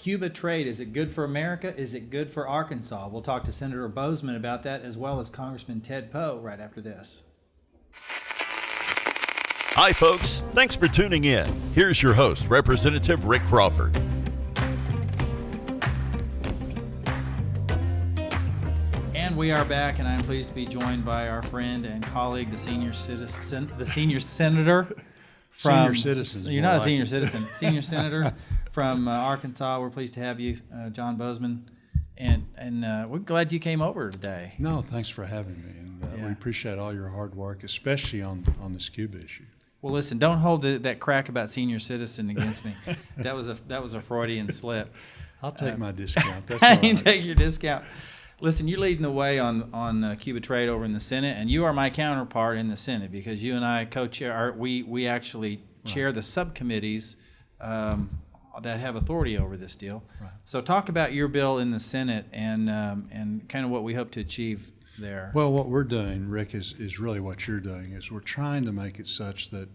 Cuba trade, is it good for America? Is it good for Arkansas? We'll talk to Senator Boozman about that, as well as Congressman Ted Poe right after this. Hi, folks. Thanks for tuning in. Here's your host, Representative Rick Crawford. And we are back, and I'm pleased to be joined by our friend and colleague, the senior senator from... Senior citizen. You're not a senior citizen. Senior senator from Arkansas. We're pleased to have you, John Boozman. And we're glad you came over today. No, thanks for having me. And we appreciate all your hard work, especially on this Cuba issue. Well, listen, don't hold that crack about senior citizen against me. That was a Freudian slip. I'll take my discount. That's all right. You take your discount. Listen, you're leading the way on Cuba trade over in the Senate, and you are my counterpart in the Senate because you and I co-chair. We actually chair the subcommittees that have authority over this deal. Right. So talk about your bill in the Senate and kind of what we hope to achieve there. Well, what we're doing, Rick, is really what you're doing. Is we're trying to make it such that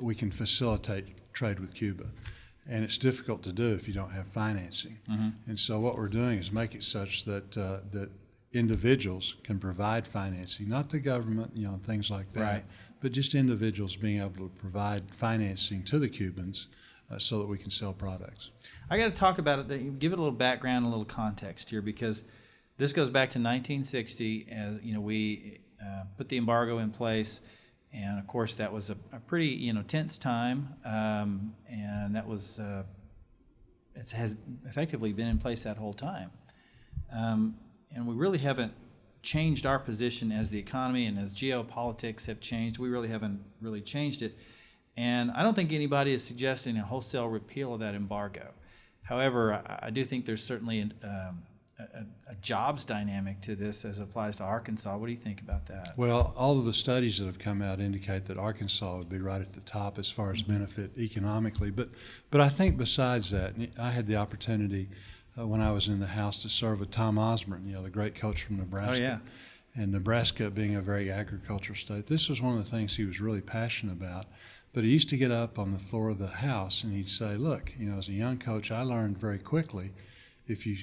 we can facilitate trade with Cuba. And it's difficult to do if you don't have financing. Mm-hmm. And so what we're doing is make it such that that individuals can provide financing, not the government, things like that, right, but just individuals being able to provide financing to the Cubans so that we can sell products. I got to talk about it. Give it a little background, a little context here, because this goes back to 1960, as we put the embargo in place. And of course, that was a pretty tense time, and that was it has effectively been in place that whole time. And we really haven't changed our position as the economy and as geopolitics have changed. We really haven't changed it. And I don't think anybody is suggesting a wholesale repeal of that embargo. However, I do think there's certainly a jobs dynamic to this as it applies to Arkansas. What do you think about that? Well, all of the studies that have come out indicate that Arkansas would be right at the top as far as benefit economically. But I think besides that, I had the opportunity when I was in the House to serve with Tom Osborne, the great coach from Nebraska. Oh, yeah. And Nebraska being a very agricultural state, this was one of the things he was really passionate about. But he used to get up on the floor of the House and he'd say, look, as a young coach, I learned very quickly if you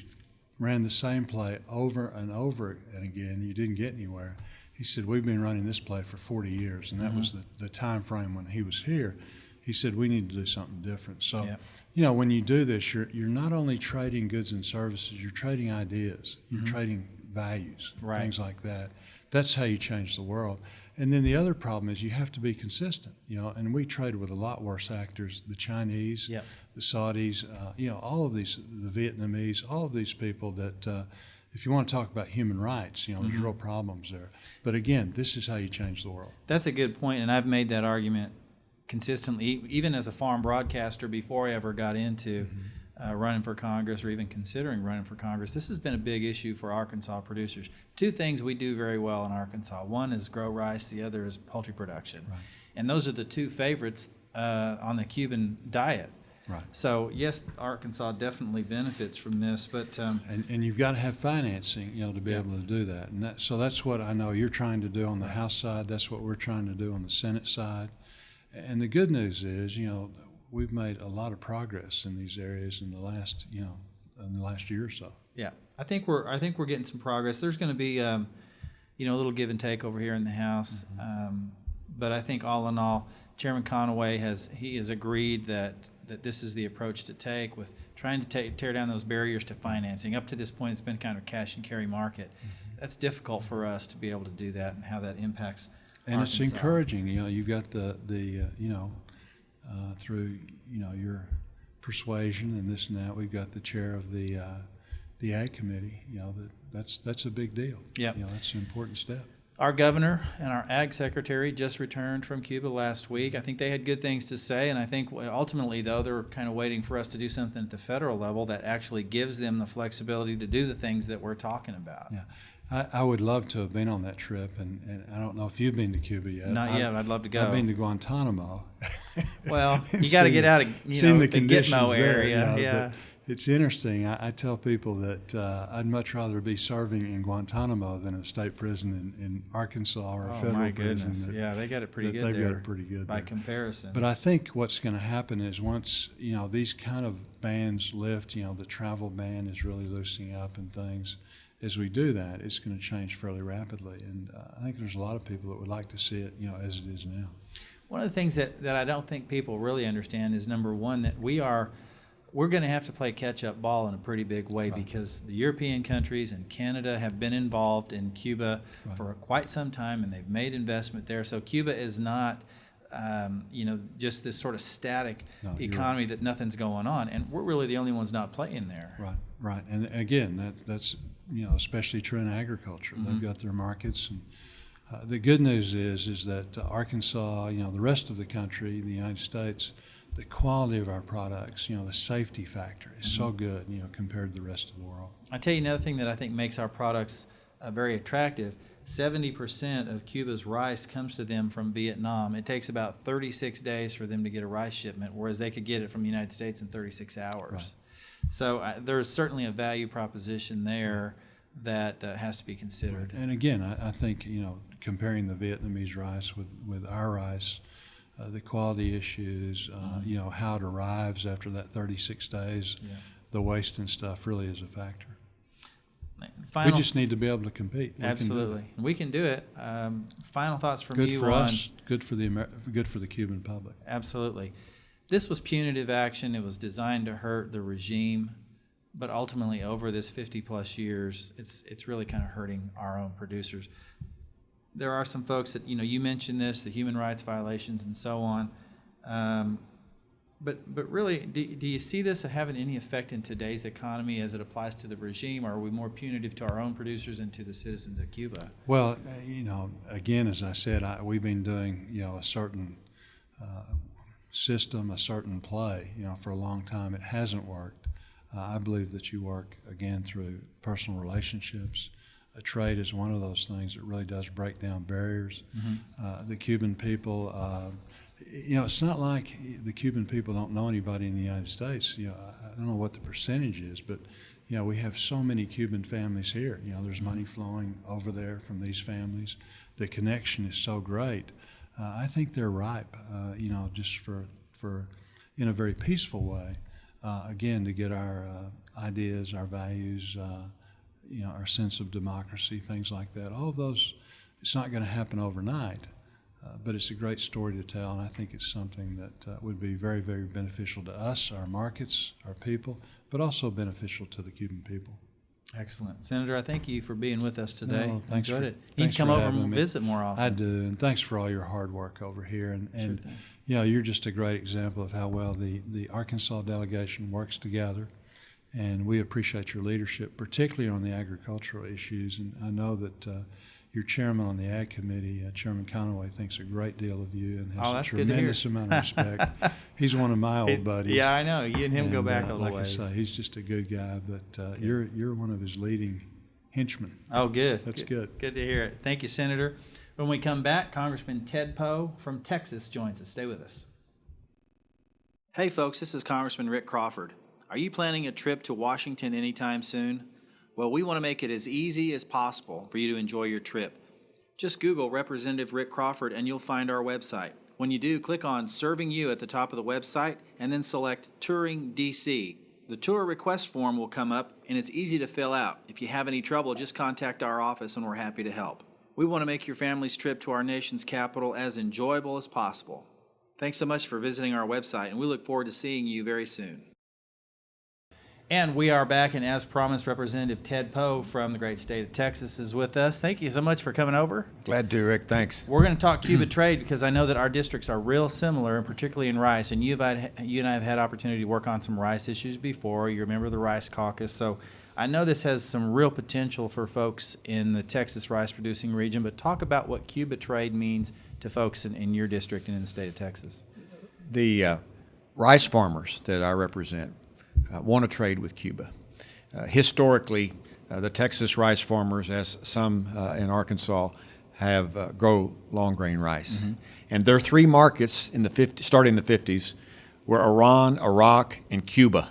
ran the same play over and over and again, you didn't get anywhere. He said, we've been running this play for 40 years, and that was the time frame when he was here. He said, we need to do something different. So, when you do this, you're not only trading goods and services, you're trading ideas, you're trading values, things like that. That's how you change the world. And then the other problem is you have to be consistent, and we trade with a lot worse actors, the Chinese, the Saudis, all of these, the Vietnamese, all of these people that if you want to talk about human rights, there's real problems there. But again, this is how you change the world. That's a good point, and I've made that argument consistently, even as a farm broadcaster before I ever got into running for Congress or even considering running for Congress. This has been a big issue for Arkansas producers. Two things we do very well in Arkansas. One is grow rice, the other is poultry production. Right. And those are the two favorites on the Cuban diet. Right. So, yes, Arkansas definitely benefits from this, but... and you've got to have financing, to be able to do that. And so that's what I know you're trying to do on the House side. That's what we're trying to do on the Senate side. And the good news is, we've made a lot of progress in these areas in the last year or so. Yeah, I think we're getting some progress. There's going to be, a little give and take over here in the House, but I think all in all, Chairman Conaway has agreed that this is the approach to take with trying to tear down those barriers to financing. Up to this point, it's been kind of a cash and carry market. That's difficult for us to be able to do that and how that impacts. And Arkansas. It's encouraging. You've got the through your persuasion and this and that, we've got the chair of the Ag Committee. That's a big deal. Yeah, that's an important step. Our governor and our Ag Secretary just returned from Cuba last week. I think they had good things to say, and I think ultimately, though, they're kind of waiting for us to do something at the federal level that actually gives them the flexibility to do the things that we're talking about. Yeah. I would love to have been on that trip, and I don't know if you've been to Cuba yet. Not yet, but I'd love to go. I've been to Guantanamo. Well, you got to get out of the Gitmo area. It's interesting. I tell people that I'd much rather be serving in Guantanamo than a state prison in Arkansas or a Oh federal my prison. goodness! Yeah, they got it pretty good They've there. got it pretty good by there. comparison. But I think what's going to happen is once these kind of bans lift, the travel ban is really loosening up and things. As we do that, it's going to change fairly rapidly, and I think there's a lot of people that would like to see it, as it is now. One of the things that I don't think people really understand is, number one, that we're going to have to play catch-up ball in a pretty big way, because the European countries and Canada have been involved in Cuba for quite some time, and they've made investment there. So Cuba is not, just this sort of static economy that nothing's going on, and we're really the only ones not playing there. Right. And again, that's especially true in agriculture. They've got their markets, and the good news is that Arkansas, the rest of the country, the United States, the quality of our products, the safety factor is so good, compared to the rest of the world. I tell you another thing that I think makes our products very attractive. 70% of Cuba's rice comes to them from Vietnam. It takes about 36 days for them to get a rice shipment, whereas they could get it from the United States in 36 hours. Right. So there's certainly a value proposition there that has to be considered. And again, I think, comparing the Vietnamese rice with our rice, the quality issues, how it arrives after that 36 days, the waste and stuff really is a factor. We just need to be able to compete. Absolutely. We can do it. Final thoughts from good you for on... us, good for the Cuban public. Absolutely. This was punitive action. It was designed to hurt the regime, but ultimately over this 50-plus years, it's really kind of hurting our own producers. There are some folks that, you mentioned this, the human rights violations and so on. But really, do you see this having any effect in today's economy as it applies to the regime, or are we more punitive to our own producers and to the citizens of Cuba? Well, again, as I said, we've been doing, a certain system, a certain play, for a long time. It hasn't worked. I believe that you work, again, through personal relationships. Trade is one of those things that really does break down barriers. The Cuban people, it's not like the Cuban people don't know anybody in the United States. I don't know what the percentage is, but we have so many Cuban families here. There's money flowing over there from these families. The connection is so great. I think they're ripe, just for in a very peaceful way, again, to get our ideas, our values, our sense of democracy, things like that. All of those, it's not going to happen overnight, but it's a great story to tell, and I think it's something that would be very, very beneficial to us, our markets, our people, but also beneficial to the Cuban people. Excellent. Senator, I thank you for being with us today. No, thanks Enjoyed for, it. You need to come over and visit more often. I do, and thanks for all your hard work over here. And Sure thing. You're just a great example of how well the Arkansas delegation works together. And we appreciate your leadership, particularly on the agricultural issues. And I know that your chairman on the Ag Committee, Chairman Conaway, thinks a great deal of you and has a tremendous amount of respect. He's one of my old buddies. Yeah, I know. You and him go back a little like ways. I say, he's just a good guy, but you're one of his leading henchmen. Oh, good. That's good. Good to hear it. Thank you, Senator. When we come back, Congressman Ted Poe from Texas joins us. Stay with us. Hey, folks, this is Congressman Rick Crawford. Are you planning a trip to Washington anytime soon? Well, we want to make it as easy as possible for you to enjoy your trip. Just Google Representative Rick Crawford and you'll find our website. When you do, click on Serving You at the top of the website and then select Touring DC. The tour request form will come up and it's easy to fill out. If you have any trouble, just contact our office and we're happy to help. We want to make your family's trip to our nation's capital as enjoyable as possible. Thanks so much for visiting our website, and we look forward to seeing you very soon. And we are back, and as promised, Representative Ted Poe from the great state of Texas is with us. Thank you so much for coming over. Glad to, Rick. Thanks. We're going to talk Cuba trade because I know that our districts are real similar, and particularly in rice. And you and I have had opportunity to work on some rice issues before. You remember the Rice Caucus. So I know this has some real potential for folks in the Texas rice-producing region. But talk about what Cuba trade means to folks in your district and in the state of Texas. The rice farmers that I represent want to trade with Cuba. Historically, the Texas rice farmers, as some in Arkansas, have grow long grain rice. Mm-hmm. And there are three markets in starting in the 50s were Iran, Iraq, and Cuba.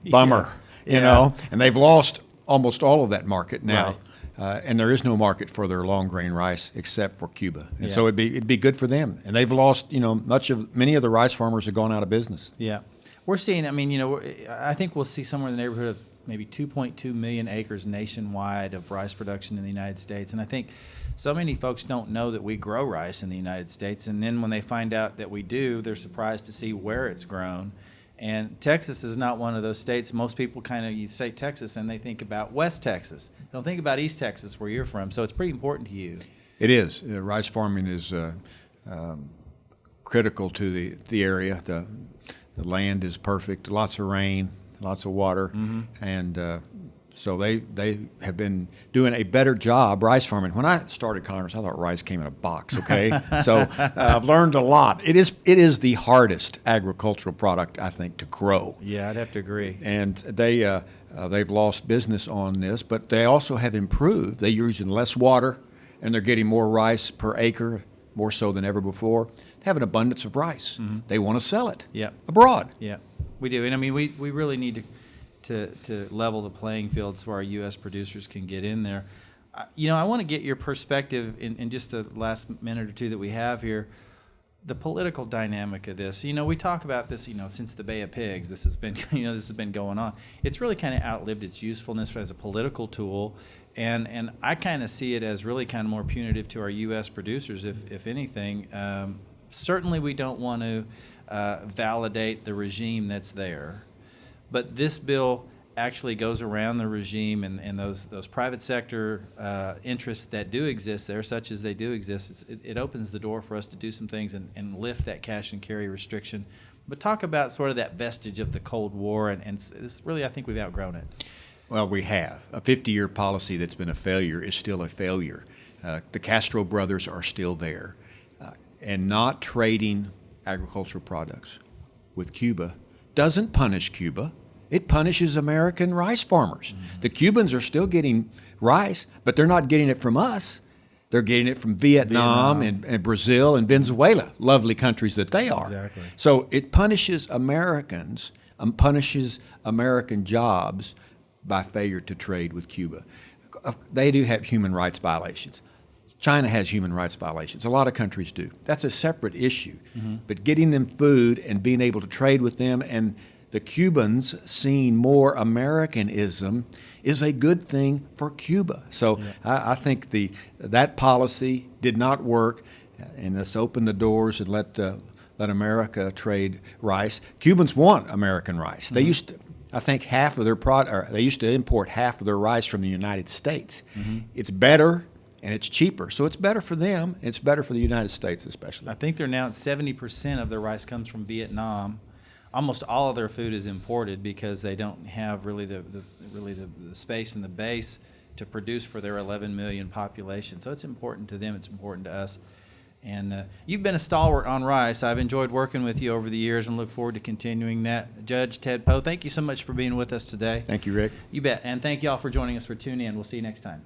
Bummer. you know, and they've lost almost all of that market now. Right. And there is no market for their long grain rice except for Cuba, and so it'd be good for them. And they've lost, you know, many of the rice farmers have gone out of business. Yeah, we're seeing. I mean, you know, I think we'll see somewhere in the neighborhood of maybe 2.2 million acres nationwide of rice production in the United States, and I think so many folks don't know that we grow rice in the United States, and then when they find out that we do, they're surprised to see where it's grown. And Texas is not one of those states. Most people you say Texas and they think about West Texas. They don't think about East Texas where you're from. So it's pretty important to you. It is. Rice farming is critical to the area. The land is perfect. Lots of rain, lots of water, and so they have been doing a better job rice farming. When I started Congress, I thought rice came in a box. Okay, so I've learned a lot. It is the hardest agricultural product, I think, to grow. Yeah, I'd have to agree. And they've lost business on this, but they also have improved. They're using less water, and they're getting more rice per acre, more so than ever before. They have an abundance of rice. They want to sell it abroad. Yeah, we do. And I mean, we really need to level the playing field so our U.S. producers can get in there. You know, I want to get your perspective in just the last minute or two that we have here, the political dynamic of this. You know, we talk about this, you know, since the Bay of Pigs, this has been, you know, this has been going on. It's really kind of outlived its usefulness as a political tool. And I kind of see it as really kind of more punitive to our U.S. producers, if anything. Certainly we don't want to validate the regime that's there. But this bill actually goes around the regime and those private sector interests that do exist there, such as they do exist. It opens the door for us to do some things and lift that cash and carry restriction. But talk about sort of that vestige of the Cold War, and it's really, I think we've outgrown it. Well, we have. A 50-year policy that's been a failure is still a failure. The Castro brothers are still there. And not trading agricultural products with Cuba doesn't punish Cuba. It punishes American rice farmers. The Cubans are still getting rice, but they're not getting it from us. They're getting it from Vietnam. And Brazil and Venezuela, lovely countries that they are. Exactly. So it punishes Americans, punishes American jobs by failure to trade with Cuba. They do have human rights violations. China has human rights violations. A lot of countries do. That's a separate issue. But getting them food and being able to trade with them, and the Cubans seeing more Americanism, is a good thing for Cuba. So I think that policy did not work, and let's open the doors and let America trade rice. Cubans want American rice. They used to, I think, half of their they used to import half of their rice from the United States. It's better and it's cheaper, so it's better for them. It's better for the United States, especially. I think they're now at 70% of their rice comes from Vietnam. Almost all of their food is imported because they don't have really the space and the base to produce for their 11 million population. So it's important to them. It's important to us. And you've been a stalwart on rice. I've enjoyed working with you over the years and look forward to continuing that. Judge Ted Poe, thank you so much for being with us today. Thank you, Rick. You bet. And thank you all for joining us for Tune In. We'll see you next time.